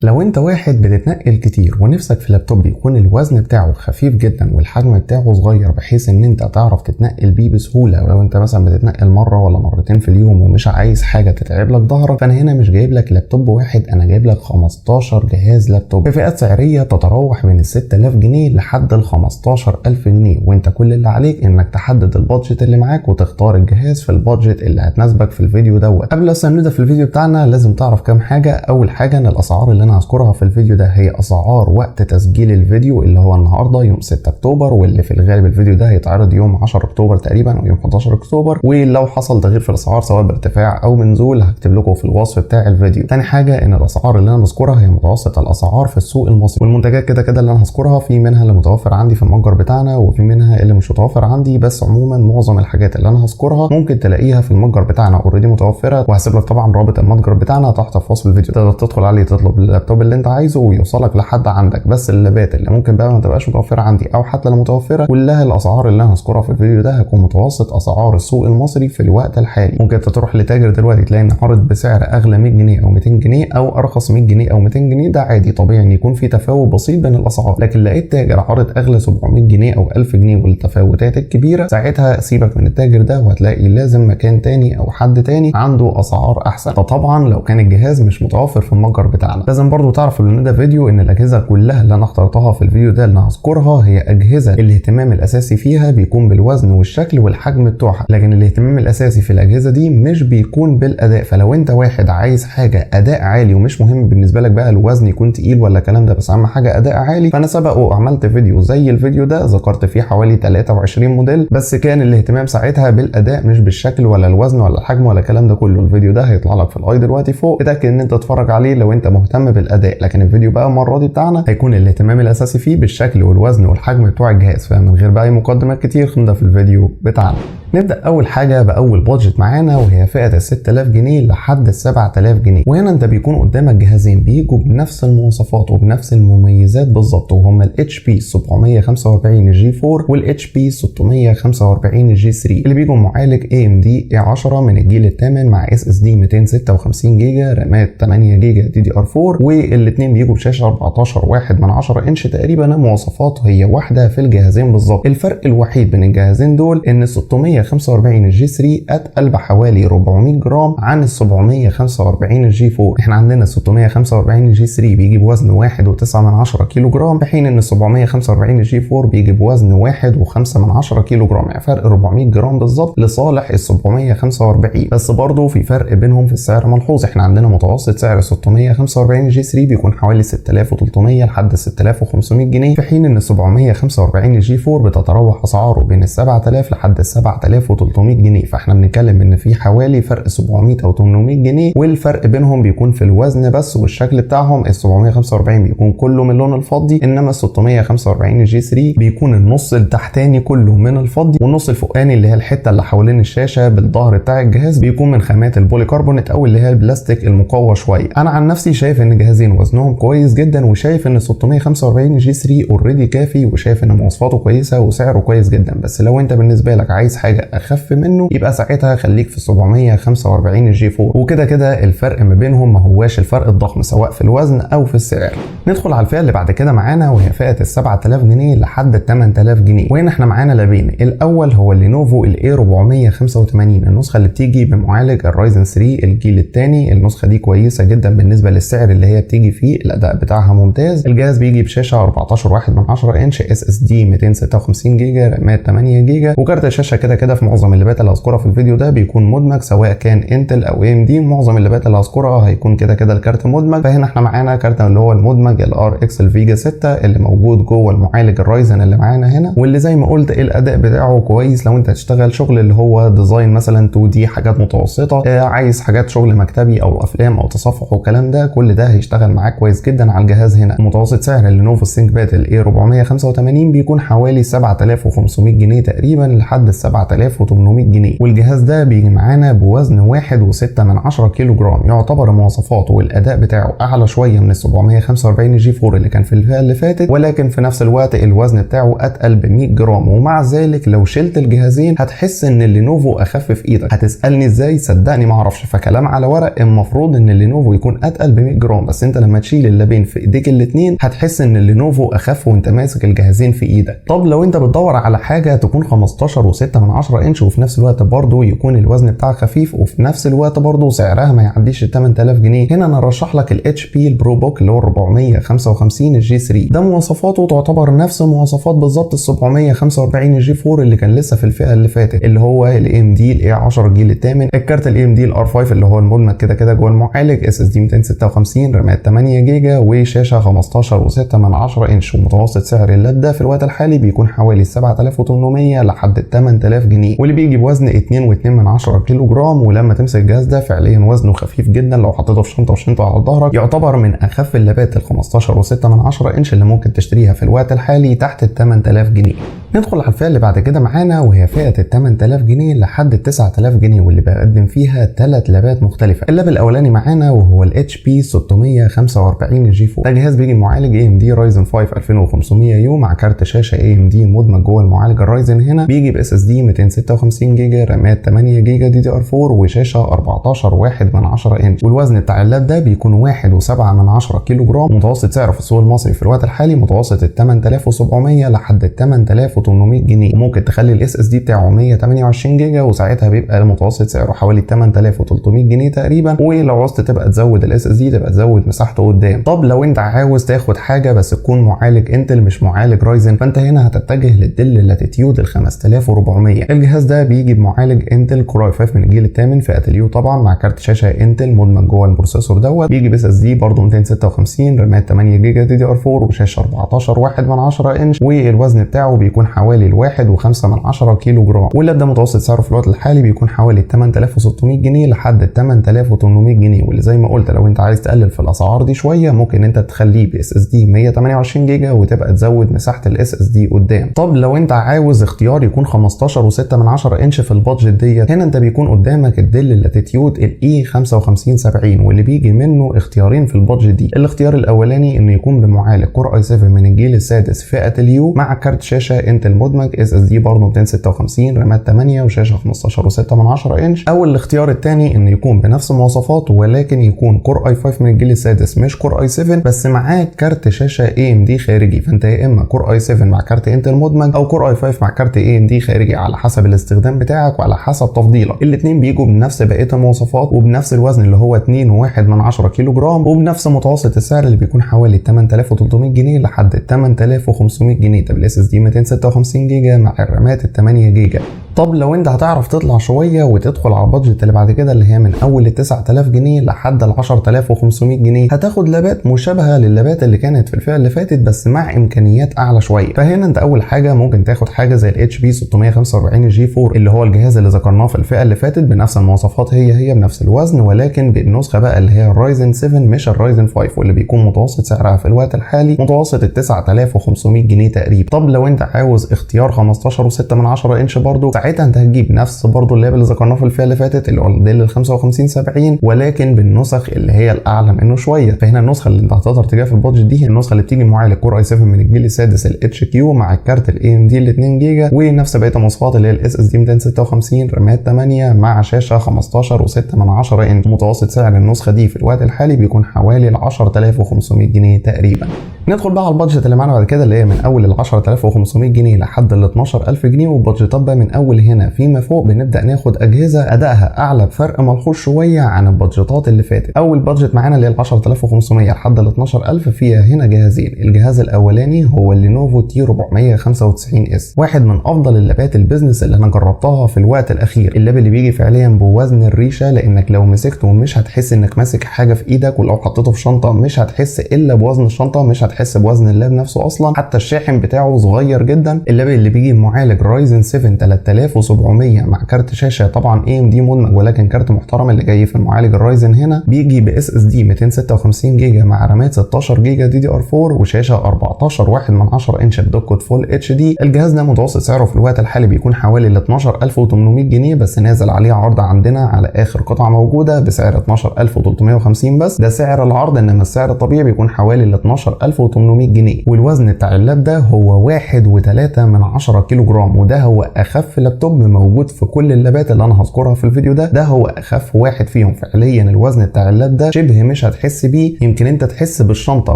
لو انت واحد بتتنقل كتير ونفسك في لابتوب يكون الوزن بتاعه خفيف جدا والحجم بتاعه صغير بحيث ان انت تعرف تتنقل بيه بسهولة، ولو انت مثلا بتتنقل مرة ولا مرتين في اليوم ومش عايز حاجة تتعب لك ظهرك، فانا هنا مش جايب لك لابتوب واحد، انا جايب لك 15 جهاز لابتوب بفئات سعرية تتراوح من ال 6000 جنيه لحد ال 15000 جنيه، وانت كل اللي عليك انك تحدد البادجت اللي معاك وتختار الجهاز في البادجت اللي هتناسبك في الفيديو دوت. قبل اصلا نبدا في الفيديو بتاعنا لازم تعرف كام حاجة. اول حاجة ان الاسعار اللي انا هذكرها في الفيديو ده هي اسعار وقت تسجيل الفيديو اللي هو النهارده يوم 6 اكتوبر، واللي في الغالب الفيديو ده هيتعرض يوم 10 اكتوبر تقريبا او يوم 11 اكتوبر، ولو حصل تغيير في الاسعار سواء بارتفاع او بنزول هكتب لكم في الوصف بتاع الفيديو. تاني حاجه ان الاسعار اللي انا بذكرها هي متوسط الاسعار في السوق المصري، والمنتجات كده كده اللي انا هذكرها في منها اللي متوفر عندي في المتجر بتاعنا وفي منها اللي مش متوفر عندي، بس عموما معظم الحاجات اللي انا هذكرها ممكن تلاقيها في المتجر بتاعنا اوريدي متوفره، وهسيب لك طبعا رابط المتجر بتاعنا تحت في وصف الفيديو، تقدر تدخل عليه تطلب اللابتوب اللي انت عايزه ويوصلك لحد عندك. بس اللابات اللي ممكن بقى ما تبقاش متوفره عندي او حتى لو متوفره، كلها الاسعار اللي انا هذكرها في الفيديو ده هيكون متوسط اسعار السوق المصري في الوقت الحالي. ممكن انت تروح لتاجر دلوقتي تلاقي ان عارض بسعر اغلى 100 جنيه او 200 جنيه او ارخص 100 جنيه او 200 جنيه، ده عادي طبيعي ان يكون في تفاوت بسيط بين الاسعار. لكن لقيت تاجر عارض اغلى 700 جنيه او 1000 جنيه والتفاوتات الكبيره، ساعتها سيبك من التاجر ده وهتلاقي لازم مكان تاني او حد تاني عنده اسعار احسن. فطبعا لو كان الجهاز مش متوفر في المتجر بتاعنا، لازم برضو تعرف ان ده فيديو ان الاجهزه كلها اللي انا اخترتها في الفيديو ده اللي هذكرها هي اجهزه الاهتمام الاساسي فيها بيكون بالوزن والشكل والحجم بتوعها، لكن الاهتمام الاساسي في الاجهزه دي مش بيكون بالاداء. فلو انت واحد عايز حاجه اداء عالي ومش مهم بالنسبه لك بقى الوزن يكون تقيل ولا الكلام ده، بس اهم حاجه اداء عالي، فانا سبق وعملت فيديو زي الفيديو ده ذكرت فيه حوالي 23 موديل، بس كان الاهتمام ساعتها بالاداء مش بالشكل ولا الوزن ولا الحجم ولا الكلام ده كله. الفيديو ده هيطلع لك في الاي دلوقتي فوق، اتاكد ان انت تتفرج عليه لو انت مهتم بالاداء. لكن الفيديو بقى المره دي بتاعنا هيكون الاهتمام الاساسي فيه بالشكل والوزن والحجم بتوع الجهاز. فمن غير بقى مقدمات كتير خلينا في الفيديو بتاعنا. نبدا اول حاجه باول بادجت معانا وهي فئه ال 6000 جنيه لحد ال 7000 جنيه، وهنا انت بيكون قدامك جهازين بيجوا بنفس المواصفات وبنفس المميزات بالظبط، وهما ال HP 745 جي 4 وال HP 645 جي 3 اللي بيجوا معالج AMD A10 من الجيل الثامن مع SSD 256 جيجا، رامات 8 جيجا DDR4، والاثنين بيجوا بشاشه 14.1 انش تقريبا. مواصفات هي واحده في الجهازين بالظبط. الفرق الوحيد بين الجهازين دول ان 645 جي 3 اتقل بحوالي 400 جرام عن ال 745 جي 4. احنا عندنا 645 جي 3 بيجي بوزن 1.9 كيلو جرام، في حين ان 745 جي 4 بيجي بوزن 1.5 كيلو جرام، يعني فرق 400 جرام بالظبط لصالح ال 745. بس برضه في فرق بينهم في السعر ملحوظ. احنا عندنا متوسط سعر 645 جي 3 بيكون حوالي 6300 لحد 6500 جنيه، في حين ان 745 جي 4 بتتراوح اسعاره بين ال 7000 لحد ال 7300 جنيه. فاحنا بنتكلم ان في حوالي فرق 700 او 800 جنيه، والفرق بينهم بيكون في الوزن بس والشكل بتاعهم. ال 745 بيكون كله من اللون الفضي، انما ال 645 جي 3 بيكون النص التحتاني كله من الفضي، والنص الفوقاني اللي هي الحته اللي حوالين الشاشه بالظهر بتاع الجهاز بيكون من خامات البوليكربونات او اللي هي البلاستيك المقوى شويه. انا عن نفسي شايف ان الجهازين وزنهم كويس جدا، وشايف ان 645 جي 3 اوريدي كافي، وشايف ان مواصفاته كويسه وسعره كويس جدا. بس لو انت بالنسبه لك عايز حاجه اخف منه يبقى ساعتها خليك في 745 جي 4، وكده كده الفرق ما بينهم ما هواش الفرق الضخم سواء في الوزن او في السعر. ندخل على الفئه اللي بعد كده معانا وهي فئه ال 7000 جنيه لحد ال 8000 جنيه، وهنا احنا معانا لابين. الاول هو اللينوفو ال A485، النسخه اللي بتيجي بمعالج الرايزن 3 الجيل الثاني. النسخه دي كويسه جدا بالنسبه للسعر اللي هي بتيجي فيه، الاداء بتاعها ممتاز. الجهاز بيجي بشاشه 14.1 انش، SSD 256 جيجا، رامات 8 جيجا، وكارت الشاشه كده كده في معظم اللابات اللي هذكرها في الفيديو ده بيكون مدمج سواء كان انتل او AMD. معظم اللابات اللي هذكرها هيكون كده كده الكارت مدمج، فهنا احنا معانا كارت اللي هو المدمج ال RX الفيجا 6 اللي موجود جوه المعالج الرايزن اللي معانا هنا، واللي زي ما قلت الاداء بتاعه كويس لو انت هتشتغل شغل اللي هو ديزاين مثلا 2D حاجات متوسطه، عايز حاجات شغل مكتبي او افلام او تصفح والكلام ده، كل ده هيشتغل معاك كويس جدا على الجهاز. هنا متوسط سعر اللينوفو ثينك باد ال A485 بيكون حوالي 7500 جنيه تقريبا لحد ال 7800 جنيه، والجهاز ده بيجي معانا بوزن 1.6 كيلو جرام. يعتبر المواصفات والاداء بتاعه اعلى شويه من ال 745 جي 4 اللي كان في الفئه اللي فاتت، ولكن في نفس الوقت الوزن بتاعه اتقل ب 100 جرام. ومع ذلك لو شلت الجهازين هتحس ان اللينوفو اخف في ايدك. هتسالني ازاي؟ صدقني ما اعرفش. فكلام على ورق المفروض ان اللينوفو يكون اتقل ب 100 جرام، بس انت لما تشيل اللابين في ايديك الاثنين هتحس ان اللينوفو اخف وانت ماسك الجهازين في ايدك. طب لو انت بتدور على حاجه تكون 15.6 انش وفي نفس الوقت برضه يكون الوزن بتاعها خفيف وفي نفس الوقت برضه سعرها ما يعديش ال 8000 جنيه، هنا انا ارشح لك الاتش بي البرو بوك اللي هو 455 الجي 3. ده مواصفاته تعتبر نفس مواصفات بالظبط ال 745 الجي 4 اللي كان لسه في الفئه اللي فاتت، اللي هو الاي ام دي الاي 10 الجيل الثامن، الكارت الاي ام دي الار 5 اللي هو المدمج كده جوه المعالج، اس اس دي 256، رامات 8 جيجا، وشاشه 15.6 انش. ومتوسط سعر اللاب ده في الوقت الحالي بيكون حوالي 7800 لحد 8000 جنيه، واللي بيجي بوزن 2.2 كيلو جرام. ولما تمسك الجهاز ده فعليا وزنه خفيف جدا، لو حطيته في شنطه وشنطه على ظهرك يعتبر من اخف اللابات ال 15.6 انش اللي ممكن تشتريها في الوقت الحالي تحت ال 8000 جنيه. ندخل على الفئه اللي بعد كده معانا وهي فئه ال 8000 جنيه لحد ال 9000 جنيه، واللي بقدم فيها 3 لابات مختلفه. اللاب الاولاني معانا وهو الاتش بي 645 جي 4. ده جهاز بيجي معالج اي ام دي رايزن 5 2500 يو مع كارت شاشه اي ام دي مدمج جوه المعالج الرايزن. هنا بيجي باس اس دي 256 جيجا، رامات 8 جيجا دي دي ار 4، وشاشه 14.1 انش. والوزن بتاع اللاب ده بيكون 1.7 كيلو جرام. متوسط سعره في السوق المصري في الوقت الحالي متوسط ال 8700 لحد ال 8800 جنيه، وممكن تخلي الاس اس دي بتاعه 128 جيجا وساعتها بيبقى المتوسط سعره حوالي 8300 جنيه تقريبا. ولو عوزت تبقى تزود الاس اس دي تبقى تزود مساحته قدام. طب لو انت عاوز تاخد حاجه بس تكون معالج انتل مش معالج رايزن، فانت هنا هتتجه للدل لاتيتيود ال 5400. الجهاز ده بيجي بمعالج انتل كور اي 5 من الجيل الثامن فئه اليو طبعا، مع كارت شاشه انتل مدمج جوه البروسيسور دوت. بيجي باس اس دي برضه 256، رامات 8 جيجا دي دي ار 4، وشاشه 14.1 انش. والوزن بتاعه بيكون حوالي 1.5 كيلو جرام. واللاب ده متوسط سعره في الوقت الحالي بيكون حوالي 8600 جنيه لحد 8800 جنيه. واللي زي ما قلت لو انت عايز تقلل في الاسعار دي شويه ممكن انت تخليه باس اس دي 128 جيجا وتبقى تزود مساحه الاس اس دي قدام. طب لو انت عاوز اختيار يكون 15.6 انش في البادجت ديت، هنا انت بيكون قدامك الدل لاتيتيود الاي 5570 واللي بيجي منه اختيارين في البادجت دي. الاختيار الاولاني انه يكون بمعالج كور اي 7 من الجيل السادس فئه اليو مع كارت شاشه انتل مدمج اس اس دي برضه 256، رامات 8 وشاشه 15.6 انش. او الاختيار الثاني انه يكون بنفس المواصفات ولكن يكون كور اي 5 من الجيل السادس مش كور اي 7 بس معاه كارت شاشه اي ام دي خارجي. فانت يا اما كور اي 7 مع كارت انتل مدمج او كور اي 5 مع كارت اي ام دي خارجي على حسب الاستخدام بتاعك وعلى حسب تفضيلك. الاثنين بيجوا بنفس بقيه المواصفات وبنفس الوزن اللي هو 2.1 كيلو جرام، وبنفس متوسط السعر اللي بيكون حوالي 8300 جنيه لحد 8500 جنيه. ده بالاس اس دي 256 جيجا مع الرامات ال 8 جيجا. طب لو انت هتعرف تطلع شويه وتدخل على البادجت اللي بعد كده اللي هي من اول ال 9000 جنيه لحد ال 10500 جنيه، هتاخد لابات مشابهه لللابات اللي كانت في الفئه اللي فاتت بس مع امكانيات اعلى شويه. فهنا انت اول حاجه ممكن تاخد حاجه زي الاتش بي 645 جي 4 اللي هو الجهاز اللي ذكرناه في الفئه اللي فاتت بنفس المواصفات هي بنفس الوزن، ولكن بالنسخه بقى اللي هي الرايزن 7 مش الرايزن 5، واللي بيكون متوسط سعرها في الوقت الحالي متوسط ال 9500 جنيه تقريبا. طب لو انت عاوز اختيار 15.6 انش برضه، ساعتها انت هتجيب نفس برضه اللاب اللي ذكرناه في الفئه اللي فاتت اللي هو الديل ال 5570 ولكن بالنسخ اللي هي الاعلى منه شويه. فهنا النسخه اللي انت هتقدر تجيبها في البادجت دي هي النسخه اللي بتيجي معالج كور اي 7 من الجيل السادس الاتش كيو مع الكارت الاي ام دي ال 2 جيجا ونفس بقيه المواصفات اللي هي الاس اس دي 256، رامات 8 مع شاشه 15.6 انش. متوسط سعر النسخه دي في الوقت الحالي بيكون حوالي ال 10500 جنيه تقريبا. ندخل بقى على البادجت اللي معانا بعد كده اللي هي من اول ال 10500 جنيه لحد ال 12000 جنيه، والبادجتات بقى من اول هنا فيما فوق بنبدا ناخد اجهزه ادائها اعلى بفرق ملحوظ شويه عن البادجتات اللي فاتت. اول بادجت معانا اللي هي ال 10500 لحد ال 12000 فيها هنا جهازين. الجهاز الاولاني هو اللينوفو تي 495 اس، واحد من افضل اللابات البيزنس اللي انا جربتها في الوقت الاخير. اللاب اللي بيجي فعليا بوزن الريشه، لانك لو مسكته مش هتحس انك ماسك حاجه في ايدك، ولو حطيته في شنطه مش هتحس الا بوزن الشنطه، مش هتحس بوزن اللاب نفسه اصلا. حتى الشاحن بتاعه صغير جدا. اللاب اللي بيجي معالج رايزن 7 3700 مع كارت شاشه طبعا اي ام دي مدمج ولكن كارت محترم اللي جاي في المعالج الرايزن. هنا بيجي باس اس دي 256 جيجا مع رامات 16 جيجا دي دي ار 4 وشاشه 14.1 انش بدقه فول اتش دي. الجهاز ده متوسط سعره في الوقت الحالي بيكون حوالي ال 12800 جنيه بس نازل عليه عرض عندنا على اخر قطعه موجوده بسعر 12350 بس. ده سعر العرض، انما السعر الطبيعي بيكون حوالي ال 12800 جنيه. والوزن بتاع اللاب ده هو 1.3 2.3 كيلو جرام، وده هو اخف لابتوب موجود في كل اللابات اللي انا هذكرها في الفيديو ده هو اخف واحد فيهم. فعليا الوزن بتاع اللاب ده شبه مش هتحس بيه، يمكن انت تحس بالشنطه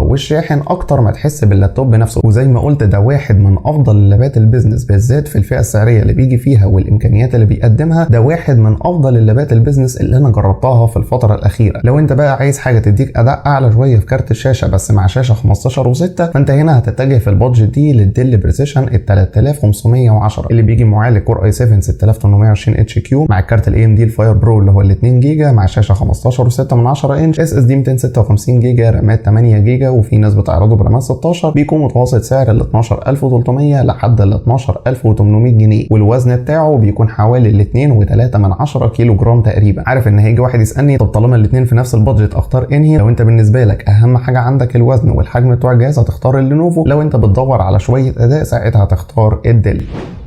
والشاحن اكتر ما تحس باللابتوب نفسه. وزي ما قلت ده واحد من افضل اللابات البيزنس، بالذات في الفئه السعريه اللي بيجي فيها والامكانيات اللي بيقدمها. ده واحد من افضل اللابات البيزنس اللي انا جربتها في الفتره الاخيره. لو انت بقى عايز حاجه تديك اداء اعلى شويه في كارت الشاشه بس مع شاشه 15 و6، فانت هنا هتتجه في البادجت دي للديل بريسيشن ال 3510 اللي بيجي معالج كور اي 7 6820 اتش كيو مع الكارت الاي ام دي الفاير برو اللي هو ال 2 جيجا مع شاشه 15.6 انش، اس اس دي 256 جيجا، رامات 8 جيجا، وفي ناس بتعرضه برامات 16. بيكون متوسط سعر ال 12300 لحد ال 12800 جنيه، والوزن بتاعه بيكون حوالي ال 2.3 كيلو جرام تقريبا. عارف ان هيجي واحد يسالني طب طالما الاثنين في نفس البادجت اختار انهي؟ لو انت بالنسبه لك اهم حاجه عندك الوزن والحجم بتوع الجهاز هتختار اللينوفو، لو انت بتدور على شويه اداء ساعتها هتختار الديل.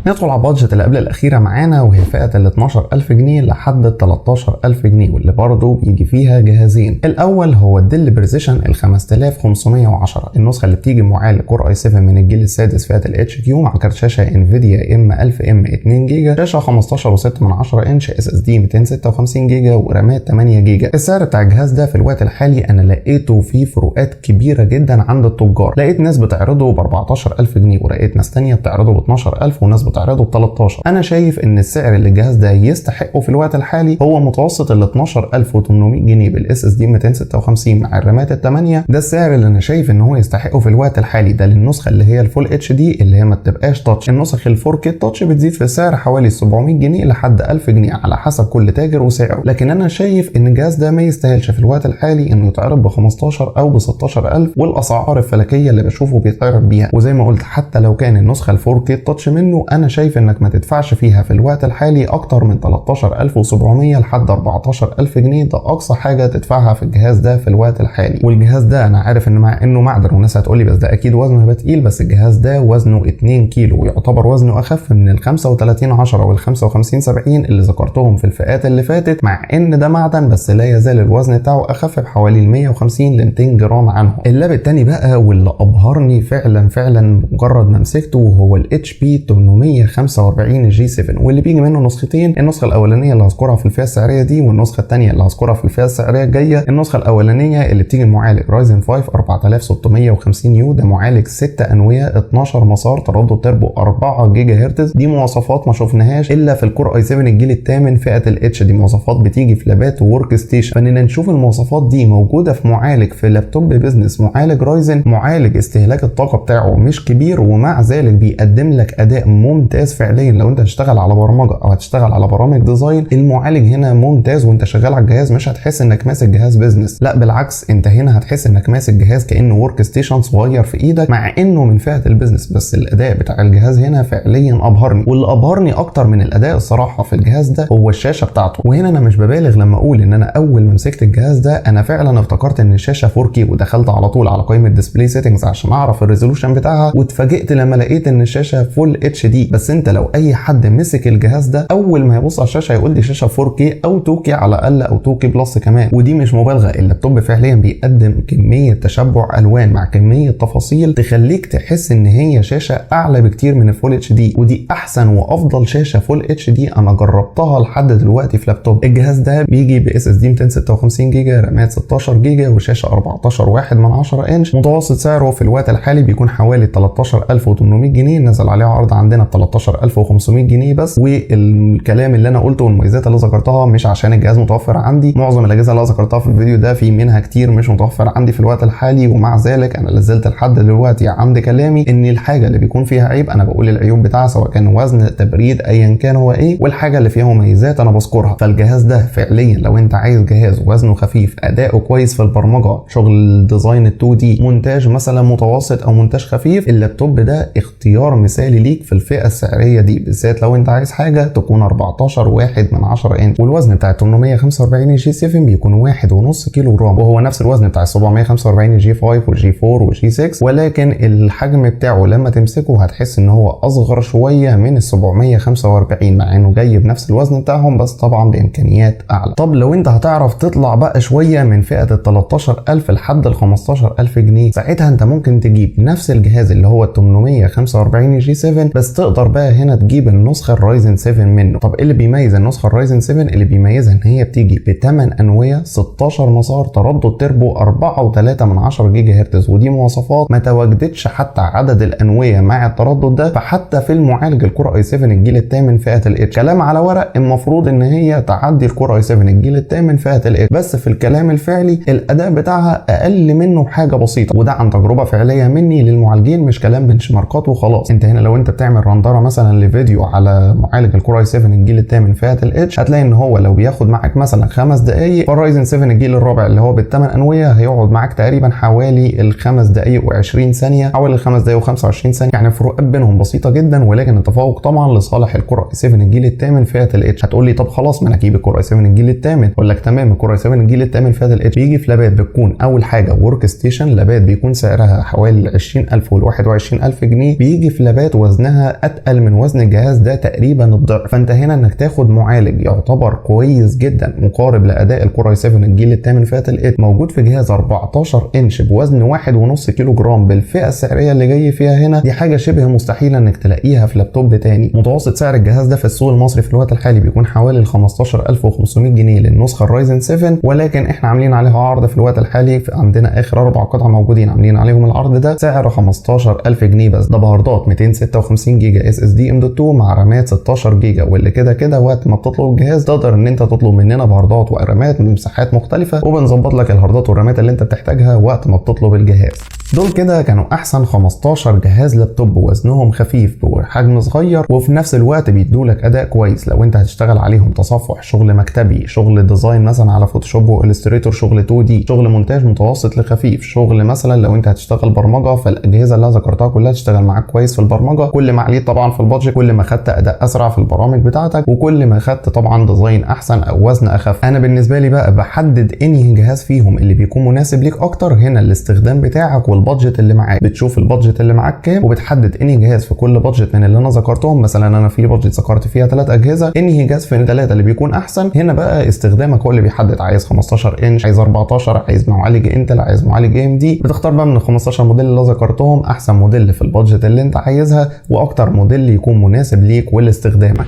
ندخل على البادجت اللي قبل الاخيره معانا، وهي فئه ال 12000 جنيه لحد ال 13000 جنيه، واللي برضه بيجي فيها جهازين. الاول هو الديل بريسيشن ال 5510، النسخه اللي بتيجي معالج كور اي 7 من الجيل السادس فئه الاتش كيو مع كارت شاشه انفيديا ام 1000 ام 2 جيجا، شاشه 15.6 انش، اس اس دي 256 جيجا، ورامات 8 جيجا. السعر بتاع الجهاز ده في الوقت الحالي انا لقيته فيه فروقات كبيره جدا عند التجار. لقيت ناس بتعرضه ب 14000 جنيه، ولقيت ناس ثانيه بتعرضه ب 12000، وناس بتعرضه ب 13. انا شايف ان السعر اللي الجهاز ده يستحقه في الوقت الحالي هو متوسط ال 12800 جنيه بالاس اس دي 256 مع الرامات ال8. ده السعر اللي انا شايف ان هو يستحقه في الوقت الحالي ده للنسخه اللي هي الفول اتش دي اللي هي ما بتبقاش تاتش. النسخ ال 4K تاتش بتزيد في السعر حوالي 700 جنيه لحد 1000 جنيه على حسب كل تاجر وسعره، لكن انا شايف ان الجهاز ده ما يستاهلش في الوقت الحالي انه يتعرض ب 15 او ب 16000 والاسعار الفلكيه اللي بشوفه بيتعرض بيها. وزي ما قلت حتى لو كان النسخه ال 4K تاتش منه انا شايف انك ما تدفعش فيها في الوقت الحالي اكتر من 13700 لحد 14000 جنيه. ده اقصى حاجه تدفعها في الجهاز ده في الوقت الحالي. والجهاز ده انا عارف ان مع انه معدن والناس هتقول لي بس ده اكيد وزنه هيبقى تقيل، بس الجهاز ده وزنه 2 كيلو ويعتبر وزنه اخف من ال 3510 وال 5570 اللي ذكرتهم في الفئات اللي فاتت، مع ان ده معدن بس لا يزال الوزن بتاعه اخف بحوالي 150 ل 200 جرام عنه. اللاب التاني بقى واللي ابهرني فعلا مجرد ما مسكته وهو الاتش بي 845 جي 7، واللي بيجي منه نسختين. النسخه الاولانيه اللي هذكرها في الفئه السعريه دي، والنسخه الثانيه اللي هذكرها في الفئه السعريه الجايه. النسخه الاولانيه اللي بتيجي معالج رايزن 5 4650 يو، ده معالج 6 انويه 12 مسار تردد تربو 4 جيجا هرتز. دي مواصفات ما شفناهاش الا في الكور اي 7 الجيل الثامن فئه الاتش، دي مواصفات بتيجي في لابات وورك ستيشن. فاننا نشوف المواصفات دي موجوده في معالج في لابتوب بيزنس معالج رايزن، معالج استهلاك الطاقه بتاعه مش كبير ومع ذلك بيقدم لك اداء ممتاز فعليا. لو انت هتشتغل على برمجه او هتشتغل على برامج ديزاين، المعالج هنا ممتاز وانت شغال على الجهاز. مش هتحس انك ماسك جهاز بيزنس، لا بالعكس انت هنا هتحس انك ماسك جهاز كانه ورك ستيشن صغير في ايدك مع انه من فئه البيزنس. بس الاداء بتاع الجهاز هنا فعليا ابهرني، واللي ابهرني اكتر من الاداء الصراحه في الجهاز ده هو الشاشه بتاعته. وهنا انا مش ببالغ لما اقول ان انا اول ما مسكت الجهاز ده انا فعلا افتكرت ان الشاشه 4K، ودخلت على طول على قائمه ديسبلاي سيتنجز عشان اعرف الريزولوشن بتاعها، واتفاجئت لما لقيت ان الشاشه فول اتش دي. بس انت لو اي حد مسك الجهاز ده اول ما يبص على الشاشه هيقول لي شاشه 4K او 2K على الاقل او 2K بلس كمان. ودي مش مبالغه، اللابتوب فعليا بيقدم كميه تشبع الوان مع كميه تفاصيل تخليك تحس ان هي شاشه اعلى بكتير من الفول اتش دي، ودي احسن وافضل شاشه فول اتش دي انا جربتها لحد دلوقتي في لابتوب. الجهاز ده بيجي باس اس دي 256 جيجا، رامات 16 جيجا، وشاشه 14.1 انش. متوسط سعره في الوقت الحالي بيكون حوالي 13800 جنيه، نزل عليه عرض عندنا ب 13500 جنيه بس. والكلام اللي انا قلته والمميزات اللي ذكرتها مش عشان الجهاز متوفر عندي، معظم الاجهزه اللي ذكرتها في الفيديو ده في منها كتير مش متوفر عندي في الوقت الحالي، ومع ذلك انا لازلت لحد دلوقتي عند كلامي ان الحاجه اللي بيكون فيها عيب انا بقول العيوب بتاعها سواء كان وزن، تبريد، ايا كان هو ايه، والحاجه اللي فيها مميزات انا بذكرها. فالجهاز ده فعليا لو انت عايز جهاز وزنه خفيف، اداؤه كويس في البرمجه، شغل ديزاين 2 دي، مونتاج مثلا متوسط او مونتاج خفيف، اللابتوب ده اختيار مثالي ليك في الفئه السعريه دي، بالذات لو انت عايز حاجه تكون 14.1 انش. والوزن بتاع 845 جي 7 بيكون 1.5 كيلو جرام، وهو نفس الوزن بتاع 745 جي 5 وجي 4 وجي 6، ولكن الحجم بتاعه لما تمسكه هتحس ان هو اصغر شويه من ال 745 مع انه جاي بنفس الوزن بتاعهم، بس طبعا بامكانيات اعلى. طب لو انت هتعرف تطلع بقى شويه من فئه ال 13000 لحد ال 15000 جنيه، ساعتها انت ممكن تجيب نفس الجهاز اللي هو 845 جي 7، بس تقدر بقى هنا تجيب النسخه الرايزن 7 منه. طب ايه اللي بيميز النسخه الرايزن 7؟ اللي بيميزها ان هي بتيجي ب 8 انويه 16 مسار تردد تربو 4.3 جيجا هرتز، ودي مواصفات ما تواجدتش حتى عدد الانويه مع التردد ده فحتى في المعالج الكور اي 7 الجيل الثامن فئه الاتش. كلام على ورق المفروض ان هي تعدي الكور اي 7 الجيل الثامن فئه الاتش، بس في الكلام الفعلي الاداء بتاعها اقل منه حاجه بسيطه، وده عن تجربه فعليه مني للمعالجين مش كلام بنش ماركات وخلاص. انت هنا لو انت بتعمل رندره مثلا لفيديو على معالج الكور اي 7 الجيل الثامن فئه الاتش، هتلاقي ان هو لو بياخد معاك مثلا 5 دقائق، فالرايزن 7 الجيل الرابع اللي هو بالثمان انويه هيقعد معاك تقريبا حوالي الخمس دقائق و20 ثانيه، حوالي الخمس دقائق و25 ثانيه، يعني فروقات بينهم بسيطه جدا، ولكن التفوق طبعا لصالح الكور اي 7 الجيل الثامن فئه الاتش. هتقول لي طب خلاص ما انا اجيب الكور اي 7 الجيل الثامن، اقول لك تمام. الكور اي 7 الجيل الثامن فئه الاتش بيجي في لابات بتكون اول حاجه ورك ستيشن، لابات بيكون سعرها حوالي 20000 وال 21000 جنيه، بيجي في لابات وزنها اتقل من وزن الجهاز ده تقريبا الضعف. فانت هنا انك تاخد معالج يعتبر كويس جدا مقارب لاداء الكور اي 7 الجيل الثامن فئه الاتش موجود في جهاز 14 انش بوزن 1.5 كيلو جرام بالفئه السعريه اللي جاي فيها هنا، دي حاجه شبه مستحيله انك تلاقيها في لابتوب تاني. متوسط سعر الجهاز ده في السوق المصري في الوقت الحالي بيكون حوالي 15500 جنيه للنسخه الرايزن 7، ولكن احنا عاملين عليها عرض في الوقت الحالي، عندنا اخر 4 قطع موجودين عاملين عليهم العرض ده سعر 15000 جنيه بس. ده بهاردات 256 جيجا اس اس دي ام دوت 2 مع رامات 16 جيجا، واللي كده وقت ما بتطلب الجهاز تقدر ان انت تطلب مننا بهاردات ورامات من مساحات مختلفه، وبنظبط لك الهاردات والرامات اللي انت بتحتاجها وقت ما بتطلب الجهاز. دول كده كانوا احسن 15 جهاز لابتوب وزنهم خفيف بحجم صغير وفي نفس الوقت بيدولك اداء كويس لو انت هتشتغل عليهم تصفح، شغل مكتبي، شغل ديزاين مثلا على فوتوشوب والستريتور، شغل 2 دي، شغل مونتاج متوسط لخفيف، شغل مثلا لو انت هتشتغل برمجه، فالاجهزه اللي انا ذكرتها كلها تشتغل معاك كويس في البرمجه. كل ما عليت طبعا في البادجت كل ما خدت اداء اسرع في البرامج بتاعتك، وكل ما خدت طبعا ديزاين احسن او وزن اخف. انا بالنسبه لي بقى بحدد انهي جهاز فيهم اللي بيكون مناسب ليك اكتر، هنا الاستخدام بتاعك والبادجت اللي معاك، بتشوف البادجت اللي معاك كام وبتحدد انهي جهاز في كل بادجت من اللي انا ذكرتهم. مثلا انا في بادجت ذكرت فيها 3 اجهزه، انهي جهاز في ال3 اللي بيكون احسن. هنا بقى استخدامك هو اللي بيحدد، عايز 15 انش، عايز 14، عايز معالج انتل، عايز معالج اي ام دي، بتختار بقى من ال 15 موديل اللي ذكرتهم احسن موديل في البادجت اللي انت عايزها واكتر موديل يكون مناسب ليك ولاستخدامك.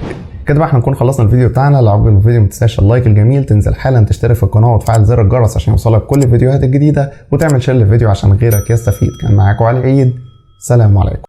كده بقى احنا نكون خلصنا الفيديو بتاعنا. لو عجبك الفيديو ما تنساش اللايك الجميل، تنزل حالا تشترك في القناه وتفعل زر الجرس عشان يوصلك كل الفيديوهات الجديده، وتعمل شير للفيديو عشان غيرك يستفيد. كان معاكم علي عيد، سلام عليكم.